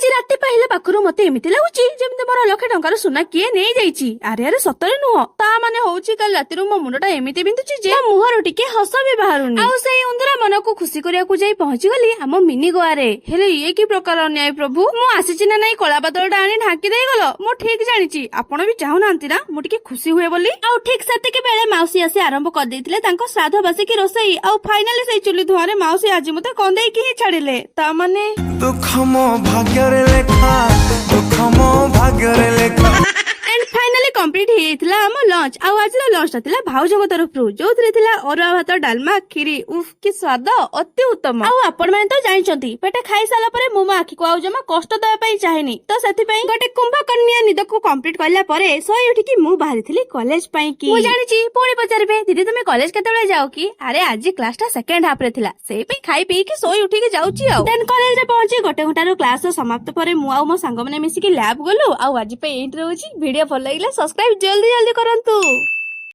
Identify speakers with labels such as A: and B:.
A: ଆଜି ରାତି ପାହିଲା ପାଖରୁ ମତେ ଏମିତି ଲାଗୁଛି ଯେମିତି ମୋର ଲକ୍ଷେ ଟଙ୍କାର ସୁନା କିଏ ନେଇଯାଇଛି। ଆରେ ଆରେ ସତରେ ନୁହଁ, ତା ମାନେ ହଉଛି କାଲି ରାତିରୁ ମୋ ମୁଣ୍ଡଟା ଏମିତି ବିନ୍ଧୁଛି ଯେ ମୁହଁରୁ ଟିକେ ହସ ବି ବାହାରୁନି। ଆଉ ସେଇ ଉନ୍ଦରା ମନକୁ ଖୁସି କରିବାକୁ ଯାଇ ପହଞ୍ଚିଗଲି ଆମ ମିନି ଗୋଆରେ। ହେଲେ ଇଏ କି ପ୍ରକାର ଅନ୍ୟାୟ ପ୍ରଭୁ, ମୁଁ ଆସିଛି ନା ନାଇଁ କଳା ବାଦଳଟା ଆଣି ଢାଙ୍କି ଦେଇଗଲ। ମୁଁ ଠିକ ଜାଣିଛି ଆପଣ ବି ଚାହୁଁନାହାନ୍ତି ନା ମୁଁ ଟିକେ ଖୁସି ହୁଏ ବୋଲି। ଆଉ ଠିକ ସେତିକି ବେଳେ ମାଉସୀ ଆସି ଆରମ୍ଭ କରିଦେଇଥିଲେ ତାଙ୍କ ଶ୍ରାଦ୍ଧ ବାସିକି ରୋଷେଇ। ଆଉ ଫାଇନାଲି ସେଇ ଚୁଲି ଧୂଆଁରେ ମାଉସୀ ଆଜି ମତେ କନ୍ଦେଇକି ହିଁ ଛାଡିଲେ। ତା ମାନେ
B: ଦୁଃଖ ମୋ ଭାଗ୍ୟରେ ଲେଖା, ଦୁଃଖ ମୋ ଭାଗ୍ୟରେ ଲେଖା।
A: एंड फाइनली कंप्लीट ହେଇଯାଇଥିଲା ଆମ ଲଞ୍ଚ। ଆଉ ଆଜିର ଲଞ୍ଚଟା ଥିଲା ଭାଉଜଙ୍କ ତରଫରୁ, ଯୋଉଥିରେ ଥିଲା ଅରୁଆ ଭାତ, ଡାଲମା, ଖିରି। ଉଫ୍ କି ସ୍ୱାଦ, ଅତି ଉତ୍ତମ। ଆଉ ଆପଣମାନେ ତ ଜାଣିଛନ୍ତି ପେଟେ ଖାଇସାରିଲା ପରେ ମୁଁ ମୋ ଆଖିକୁ ଆଉ ଜମା କଷ୍ଟ ଦେବା ପାଇଁ ଚାହେଁନି, ତ ସେଥିପାଇଁ ଗୋଟେ କୁମ୍ଭକର୍ଣ୍ଣିଆ ନିଦକୁ କମ୍ପ୍ଲିଟ କଲା ପରେ ଶୋଇ ଉଠିକି ମୁଁ ବାହାରିଥିଲି କଲେଜ ପାଇଁ କି। ମୁଁ ଜାଣିଛି ପୁଣି ପଚାରିବେ ଦିଦି ତୁମେ କଲେଜ କେତେବେଳେ ଯାଅ କି? ଆରେ ଆଜି କ୍ଲାସଟା ସେକେଣ୍ଡ ହାଫରେ ଥିଲା, ସେଇ ପାଇଁ ଖାଇ ପିଇକି ଶୋଇ ଉଠିକି ଯାଉଛି। ଆଉ ଦେନ୍ କଲେଜରେ ପହଞ୍ଚି ଗୋଟେ ଘଣ୍ଟାର କ୍ଲାସ ସମାପ୍ତ ପରେ ମୁଁ ଆଉ ମୋ ସାଙ୍ଗମାନେ ମିଶିକି ଲ୍ୟାବ ଗଲୁ। ଆଉ ଆଜି ପାଇଁ ଏଇଠି ରହୁଛି। ଭିଡିଓ ଭଲ ଲାଗିଲା ସବସ୍କ୍ରାଇବ ଜଲ୍ଦି କରନ୍ତୁ।